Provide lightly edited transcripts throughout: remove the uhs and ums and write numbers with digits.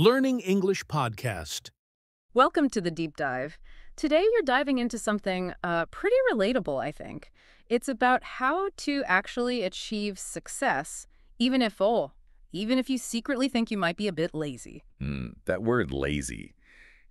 Learning English podcast. Welcome to the deep dive. Today you're diving into something pretty relatable, I think. It's about how to actually achieve success, even if you secretly think you might be a bit lazy. That word lazy,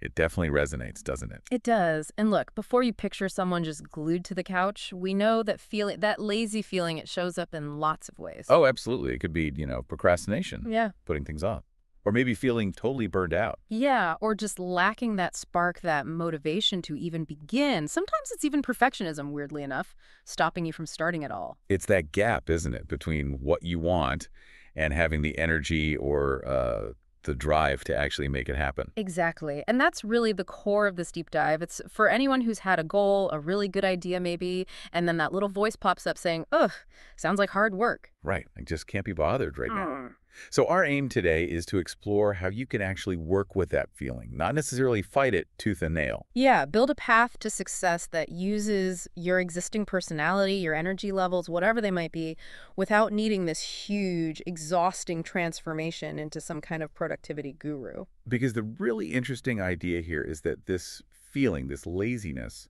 it definitely resonates, doesn't it? It does. And look, before you picture someone just glued to the couch, we know that lazy feeling, it shows up in lots of ways. Oh, absolutely. It could be, procrastination, Yeah. putting things off, or maybe feeling totally burned out. Yeah, or just lacking that spark, that motivation to even begin. Sometimes it's even perfectionism, weirdly enough, stopping you from starting at all. It's that gap, isn't it, between what you want and having the energy or the drive to actually make it happen. Exactly. And that's really the core of this deep dive. It's for anyone who's had a goal, a really good idea maybe, and then that little voice pops up saying, ugh, sounds like hard work. Right. I just can't be bothered right now. So our aim today is to explore how you can actually work with that feeling, not necessarily fight it tooth and nail. Yeah, build a path to success that uses your existing personality, your energy levels, whatever they might be, without needing this huge, exhausting transformation into some kind of productivity guru. Because the really interesting idea here is that this feeling, this laziness,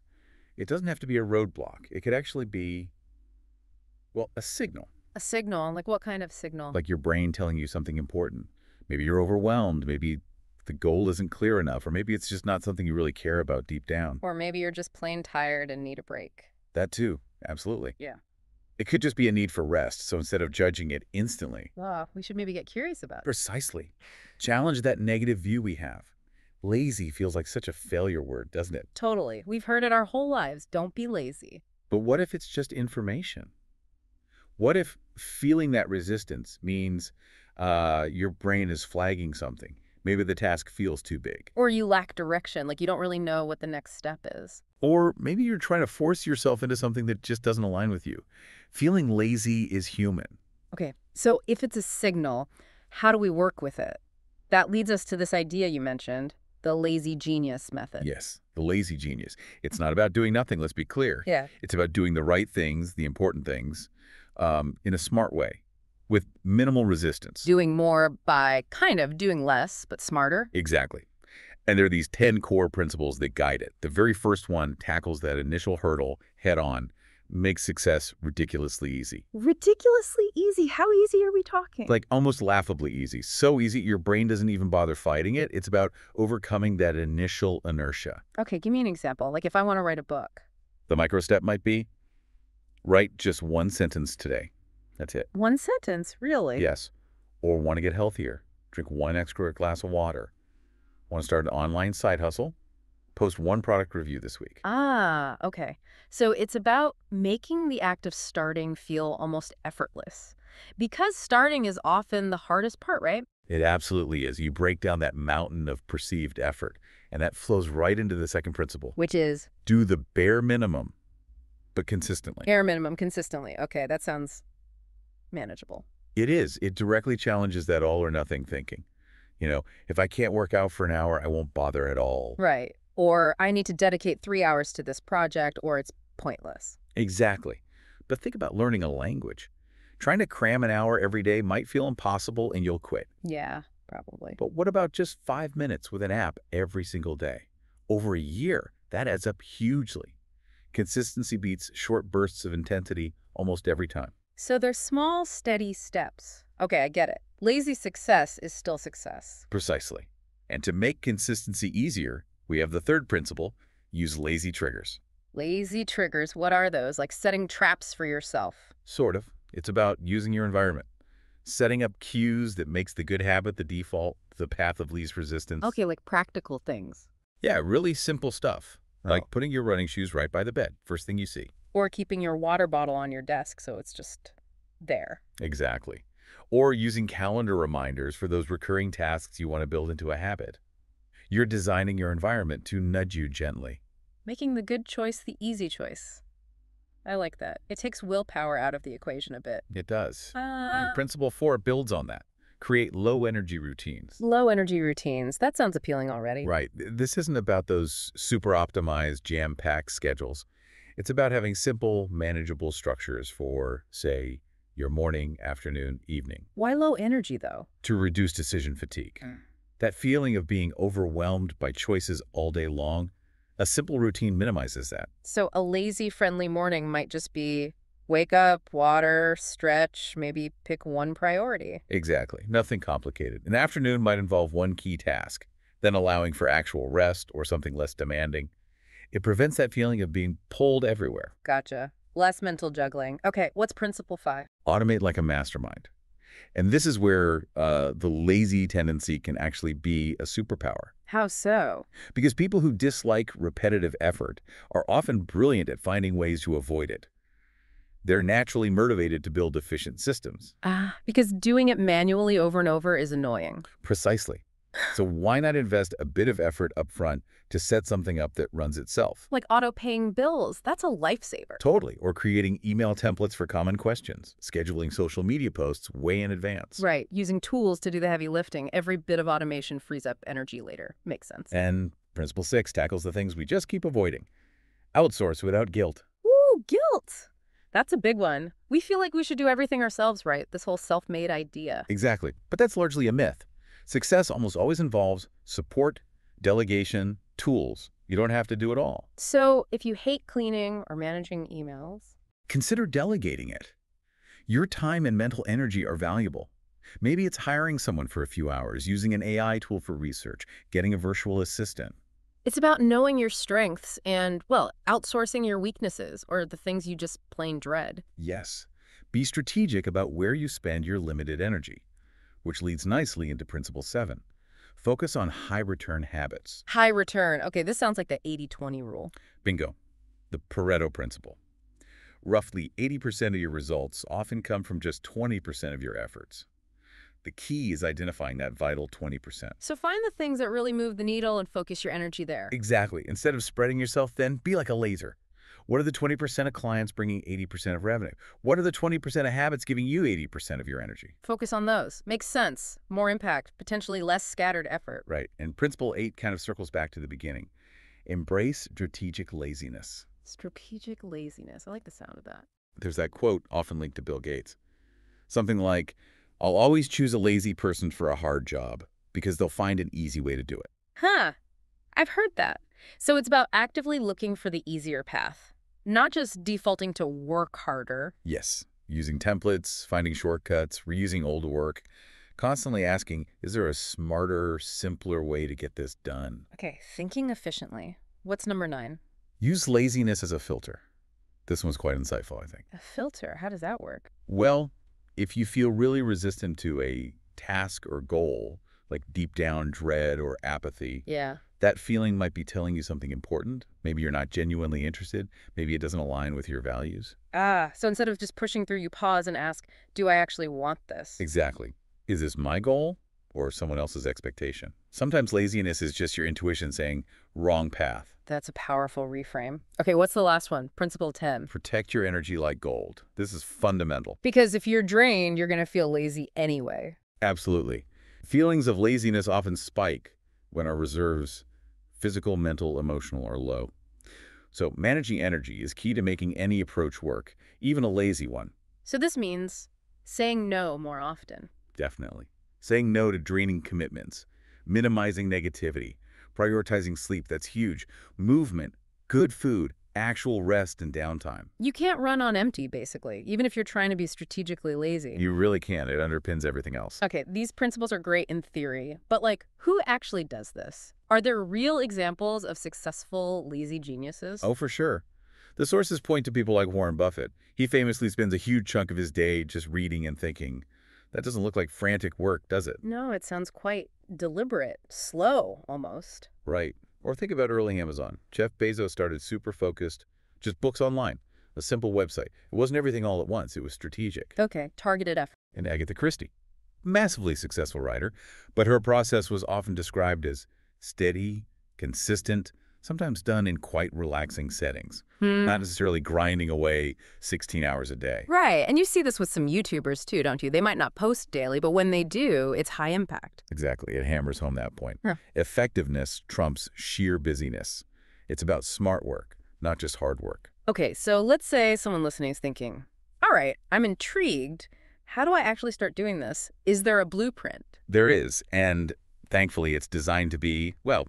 it doesn't have to be a roadblock. It could actually be, well, a signal. A signal? Like what kind of signal? Like your brain telling you something important. Maybe you're overwhelmed. Maybe the goal isn't clear enough. Or maybe it's just not something you really care about deep down. Or maybe you're just plain tired and need a break. That too. Absolutely. Yeah. It could just be a need for rest. So instead of judging it instantly. We should maybe get curious about it. Precisely. Challenge that negative view we have. Lazy feels like such a failure word, doesn't it? Totally. We've heard it our whole lives. Don't be lazy. But what if it's just information? What if feeling that resistance means your brain is flagging something? Maybe the task feels too big. Or you lack direction, like you don't really know what the next step is. Or maybe you're trying to force yourself into something that just doesn't align with you. Feeling lazy is human. Okay, so if it's a signal, how do we work with it? That leads us to this idea you mentioned, the lazy genius method. Yes, the lazy genius. It's not about doing nothing, let's be clear. Yeah. It's about doing the right things, the important things, in a smart way, with minimal resistance. Doing more by kind of doing less, but smarter. Exactly. And there are these 10 core principles that guide it. The very first one tackles that initial hurdle head on, makes success ridiculously easy. Ridiculously easy? How easy are we talking? Like almost laughably easy. So easy, your brain doesn't even bother fighting it. It's about overcoming that initial inertia. Okay, give me an example. Like if I want to write a book. The micro step might be, write just one sentence today. That's it. One sentence, really? Yes. Or want to get healthier. Drink one extra glass of water. Want to start an online side hustle? Post one product review this week. Ah, okay. So it's about making the act of starting feel almost effortless. Because starting is often the hardest part, right? It absolutely is. You break down that mountain of perceived effort, and that flows right into the second principle. Which is? Do the bare minimum, but consistently. Bare minimum consistently. Okay, that sounds manageable. It is. It directly challenges that all or nothing thinking. If I can't work out for an hour, I won't bother at all. Right. Or I need to dedicate 3 hours to this project, or it's pointless. Exactly. But think about learning a language. Trying to cram an hour every day might feel impossible and you'll quit. Yeah, probably. But what about just 5 minutes with an app every single day? Over a year, that adds up hugely. Consistency beats short bursts of intensity almost every time. So there's small, steady steps. Okay, I get it. Lazy success is still success. Precisely. And to make consistency easier, we have the third principle, use lazy triggers. Lazy triggers, what are those? Like setting traps for yourself? Sort of. It's about using your environment. Setting up cues that makes the good habit the default, the path of least resistance. Okay, like practical things. Yeah, really simple stuff. Like Oh. putting your running shoes right by the bed, first thing you see. Or keeping your water bottle on your desk so it's just there. Exactly. Or using calendar reminders for those recurring tasks you want to build into a habit. You're designing your environment to nudge you gently. Making the good choice the easy choice. I like that. It takes willpower out of the equation a bit. It does. And Principle 4 builds on that. Create low-energy routines. Low energy routines. That sounds appealing already. Right. This isn't about those super optimized, jam-packed schedules. It's about having simple, manageable structures for, say, your morning, afternoon, evening. Why low energy, though? To reduce decision fatigue. That feeling of being overwhelmed by choices all day long, a simple routine minimizes that. So a lazy, friendly morning might just be wake up, water, stretch, maybe pick one priority. Exactly. Nothing complicated. An afternoon might involve one key task, then allowing for actual rest or something less demanding. It prevents that feeling of being pulled everywhere. Gotcha. Less mental juggling. Okay, what's principle 5? Automate like a mastermind. And this is where the lazy tendency can actually be a superpower. How so? Because people who dislike repetitive effort are often brilliant at finding ways to avoid it. They're naturally motivated to build efficient systems. Because doing it manually over and over is annoying. Precisely. So why not invest a bit of effort up front to set something up that runs itself? Like auto-paying bills, that's a lifesaver. Totally. Or creating email templates for common questions, scheduling social media posts way in advance. Right, using tools to do the heavy lifting. Every bit of automation frees up energy later. Makes sense. And Principle 6 tackles the things we just keep avoiding. Outsource without guilt. Ooh, guilt! That's a big one. We feel like we should do everything ourselves, right? This whole self-made idea. Exactly. But that's largely a myth. Success almost always involves support, delegation, tools. You don't have to do it all. So if you hate cleaning or managing emails, Consider delegating it. Your time and mental energy are valuable. Maybe it's hiring someone for a few hours, using an AI tool for research, getting a virtual assistant. it's about knowing your strengths and, well, outsourcing your weaknesses or the things you just plain dread. Yes. Be strategic about where you spend your limited energy, which leads nicely into Principle 7. Focus on high-return habits. High return. Okay, this sounds like the 80-20 rule. Bingo. The Pareto principle. Roughly 80% of your results often come from just 20% of your efforts. The key is identifying that vital 20%. So find the things that really move the needle and focus your energy there. Exactly. Instead of spreading yourself thin, be like a laser. What are the 20% of clients bringing 80% of revenue? What are the 20% of habits giving you 80% of your energy? Focus on those. Makes sense. More impact, potentially less scattered effort. Right. And Principle 8 kind of circles back to the beginning. Embrace strategic laziness. Strategic laziness. I like the sound of that. There's that quote often linked to Bill Gates. Something like, "I'll always choose a lazy person for a hard job because they'll find an easy way to do it." Huh. I've heard that. So it's about actively looking for the easier path, not just defaulting to work harder. Yes, using templates, finding shortcuts, reusing old work, constantly asking, is there a smarter, simpler way to get this done? Okay, thinking efficiently. What's number 9? Use laziness as a filter. This one's quite insightful, I think. A filter. How does that work? Well, if you feel really resistant to a task or goal, like deep down dread or apathy, Yeah. that feeling might be telling you something important. Maybe you're not genuinely interested. Maybe it doesn't align with your values. So instead of just pushing through, you pause and ask, do I actually want this? Exactly. Is this my goal or someone else's expectation? Sometimes laziness is just your intuition saying, wrong path. That's a powerful reframe. Okay, what's the last one? Principle 10. Protect your energy like gold. This is fundamental. Because if you're drained, you're going to feel lazy anyway. Absolutely. Feelings of laziness often spike when our reserves, physical, mental, emotional, are low. So managing energy is key to making any approach work, even a lazy one. So this means saying no more often. Definitely. Saying no to draining commitments, minimizing negativity, prioritizing sleep, that's huge. Movement, good food, actual rest and downtime. You can't run on empty, basically, even if you're trying to be strategically lazy. You really can. It underpins everything else. Okay, these principles are great in theory, but like, who actually does this? Are there real examples of successful lazy geniuses? Oh, for sure. The sources point to people like Warren Buffett. He famously spends a huge chunk of his day just reading and thinking. That doesn't look like frantic work, does it? No, it sounds quite deliberate, slow almost. Right. Or think about early Amazon. Jeff Bezos started super focused, just books online, a simple website. It wasn't everything all at once. It was strategic. Okay, targeted effort. And Agatha Christie, massively successful writer, but her process was often described as steady, consistent, sometimes done in quite relaxing settings, not necessarily grinding away 16 hours a day. Right, and you see this with some YouTubers too, don't you? They might not post daily, but when they do, it's high impact. Exactly. It hammers home that point. Huh. Effectiveness trumps sheer busyness. It's about smart work, not just hard work. Okay, so let's say someone listening is thinking, all right, I'm intrigued. How do I actually start doing this? Is there a blueprint? There is, and Thankfully, it's designed to be, well,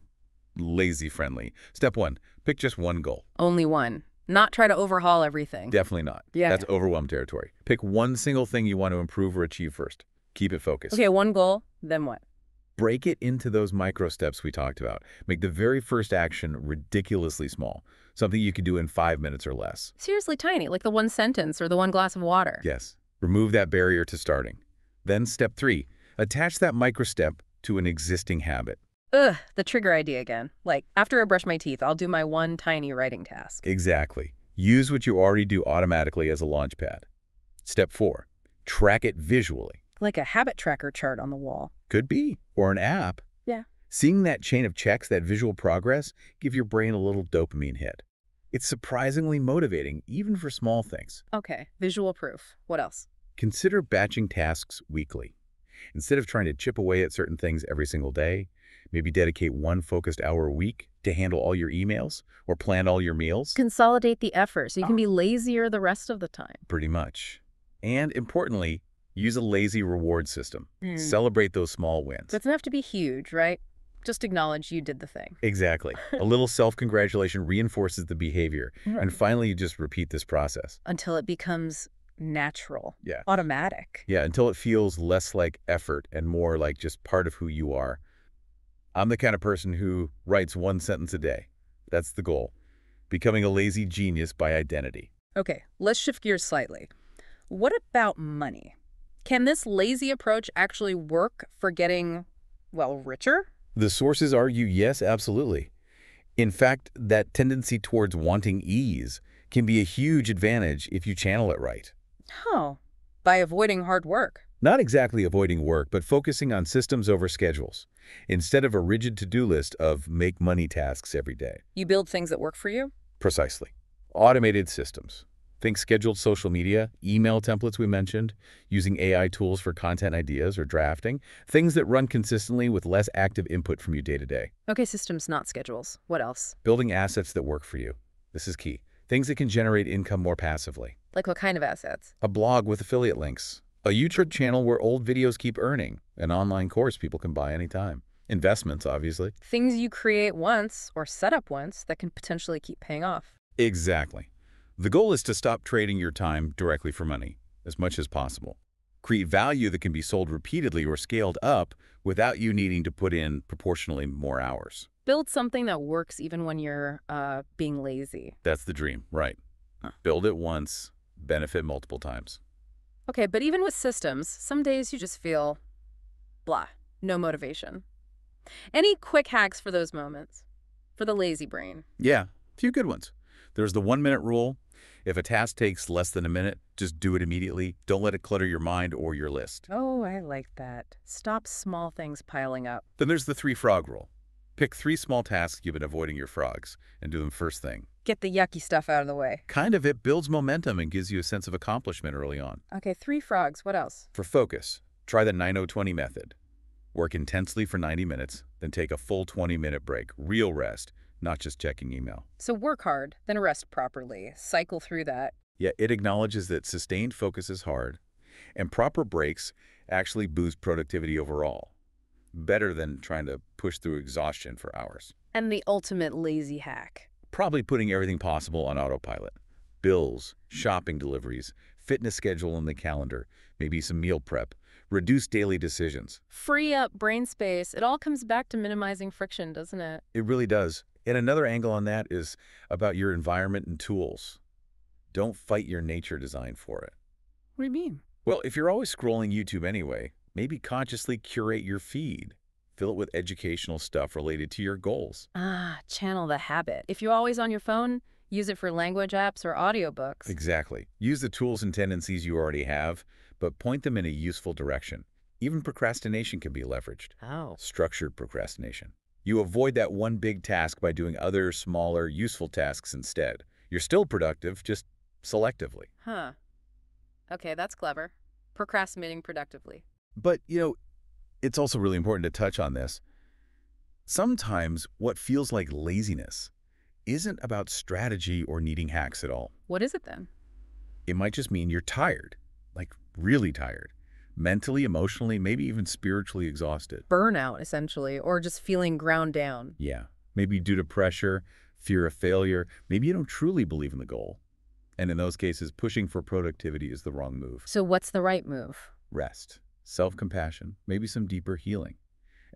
lazy-friendly. Step 1, pick just one goal. Only one. Not try to overhaul everything. Definitely not. Yeah. That's overwhelmed territory. Pick one single thing you want to improve or achieve first. Keep it focused. Okay, one goal, then what? Break it into those micro steps we talked about. Make the very first action ridiculously small, something you can do in 5 minutes or less. Seriously tiny, like the one sentence or the one glass of water. Yes. Remove that barrier to starting. Then step 3, attach that micro step to an existing habit. Ugh, the trigger idea again. Like, after I brush my teeth, I'll do my one tiny writing task. Exactly. Use what you already do automatically as a launch pad. Step 4, track it visually. Like a habit tracker chart on the wall. Could be. Or an app. Yeah. Seeing that chain of checks, that visual progress, give your brain a little dopamine hit. It's surprisingly motivating, even for small things. Okay, visual proof. What else? Consider batching tasks weekly. Instead of trying to chip away at certain things every single day, maybe dedicate one focused hour a week to handle all your emails or plan all your meals. Consolidate the effort so you can be lazier the rest of the time. Pretty much. And importantly, use a lazy reward system. Celebrate those small wins. Doesn't have to be huge, right? Just acknowledge you did the thing. Exactly. A little self-congratulation reinforces the behavior. And finally, you just repeat this process. Until it becomes natural. Yeah. Automatic. Yeah, until it feels less like effort and more like just part of who you are. I'm the kind of person who writes one sentence a day. That's the goal. Becoming a lazy genius by identity. Okay, let's shift gears slightly. What about money? Can this lazy approach actually work for getting, well, richer? The sources argue yes, absolutely. In fact, that tendency towards wanting ease can be a huge advantage if you channel it right. Oh, by avoiding hard work. Not exactly avoiding work, but focusing on systems over schedules, instead of a rigid to-do list of make money tasks every day. You build things that work for you? Precisely. Automated systems. Think scheduled social media, email templates we mentioned, using AI tools for content ideas or drafting, things that run consistently with less active input from you day to day. Okay, systems, not schedules. What else? Building assets that work for you. This is key. Things that can generate income more passively. Like what kind of assets? A blog with affiliate links. A YouTube channel where old videos keep earning. An online course people can buy anytime. Investments, obviously. Things you create once or set up once that can potentially keep paying off. Exactly. The goal is to stop trading your time directly for money, as much as possible. Create value that can be sold repeatedly or scaled up without you needing to put in proportionally more hours. Build something that works even when you're being lazy. That's the dream, right? Build it once, benefit multiple times. Okay, but even with systems, some days you just feel blah, no motivation. Any quick hacks for those moments? For the lazy brain? Yeah, a few good ones. There's the 1-minute rule. If a task takes less than a minute, just do it immediately. Don't let it clutter your mind or your list. Oh, I like that. Stop small things piling up. Then there's the 3-frog rule. Pick 3 small tasks you've been avoiding your frogs and do them first thing. Get the yucky stuff out of the way. It builds momentum and gives you a sense of accomplishment early on. Okay, 3 frogs. What else? For focus, try the 90-20 method. Work intensely for 90 minutes, then take a full 20-minute break. Real rest, not just checking email. So work hard, then rest properly. Cycle through that. Yeah, it acknowledges that sustained focus is hard, and proper breaks actually boost productivity overall. Better than trying to push through exhaustion for hours. And the ultimate lazy hack. Probably putting everything possible on autopilot. Bills, shopping deliveries, fitness schedule in the calendar, maybe some meal prep. Reduce daily decisions. Free up brain space. It all comes back to minimizing friction, doesn't it? It really does. And another angle on that is about your environment and tools. Don't fight your nature design for it. What do you mean? Well, if you're always scrolling YouTube anyway, maybe consciously curate your feed. Fill it with educational stuff related to your goals. Channel the habit. If you're always on your phone, use it for language apps or audiobooks. Exactly. Use the tools and tendencies you already have, but point them in a useful direction. Even procrastination can be leveraged. Oh. Structured procrastination. You avoid that one big task by doing other, smaller, useful tasks instead. You're still productive, just selectively. Huh. Okay, that's clever. Procrastinating productively. But, it's also really important to touch on this. Sometimes what feels like laziness isn't about strategy or needing hacks at all. What is it then? It might just mean you're tired, like really tired. mentally, emotionally, maybe even spiritually exhausted. Burnout, essentially, or just feeling ground down. Yeah, maybe due to pressure, fear of failure, maybe you don't truly believe in the goal. And in those cases, pushing for productivity is the wrong move. So what's the right move? Rest, self-compassion, maybe some deeper healing.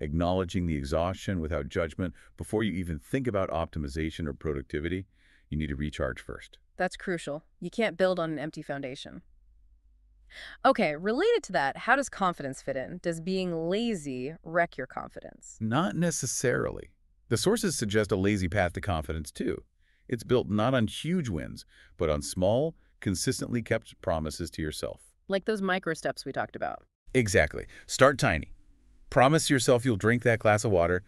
Acknowledging the exhaustion without judgment before you even think about optimization or productivity, you need to recharge first. That's crucial. You can't build on an empty foundation. Okay, related to that, how does confidence fit in? Does being lazy wreck your confidence? Not necessarily. The sources suggest a lazy path to confidence too. It's built not on huge wins, but on small, consistently kept promises to yourself. Like those micro steps we talked about. Exactly. Start tiny. Promise yourself you'll drink that glass of water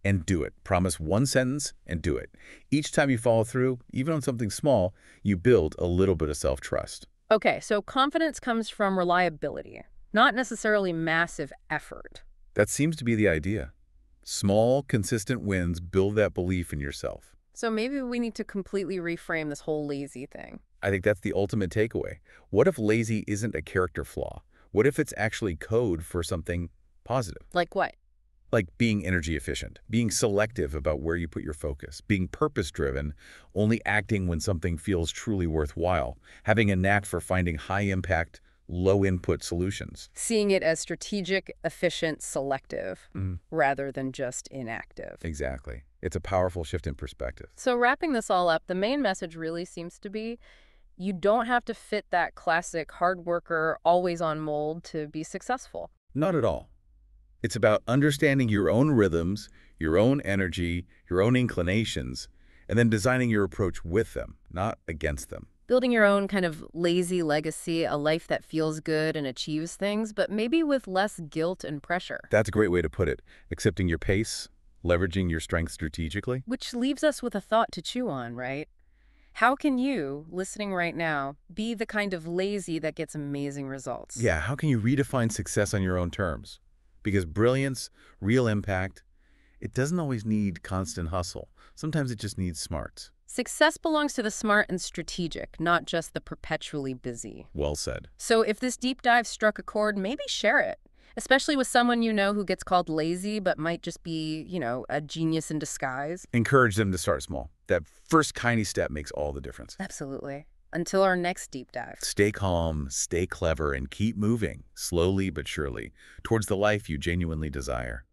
and do it. Promise one sentence and do it. Each time you follow through, even on something small, you build a little bit of self-trust. Okay, so confidence comes from reliability, not necessarily massive effort. That seems to be the idea. Small, consistent wins build that belief in yourself. So maybe we need to completely reframe this whole lazy thing. I think that's the ultimate takeaway. What if lazy isn't a character flaw? What if it's actually code for something positive? Like what? Like being energy efficient, being selective about where you put your focus, being purpose-driven, only acting when something feels truly worthwhile, having a knack for finding high-impact, low-input solutions. Seeing it as strategic, efficient, selective, rather than just inactive. Exactly. It's a powerful shift in perspective. So wrapping this all up, the main message really seems to be you don't have to fit that classic hard worker, always on mold to be successful. Not at all. It's about understanding your own rhythms, your own energy, your own inclinations, and then designing your approach with them, not against them. Building your own kind of lazy legacy, a life that feels good and achieves things, but maybe with less guilt and pressure. That's a great way to put it. Accepting your pace, leveraging your strengths strategically. Which leaves us with a thought to chew on, right? How can you, listening right now, be the kind of lazy that gets amazing results? Yeah, how can you redefine success on your own terms? Because brilliance, real impact, it doesn't always need constant hustle. Sometimes it just needs smarts. Success belongs to the smart and strategic, not just the perpetually busy. Well said. So if this deep dive struck a chord, maybe share it. Especially with someone you know who gets called lazy but might just be, a genius in disguise. Encourage them to start small. That first tiny step makes all the difference. Absolutely. Until our next deep dive. Stay calm, stay clever, and keep moving, slowly but surely, towards the life you genuinely desire.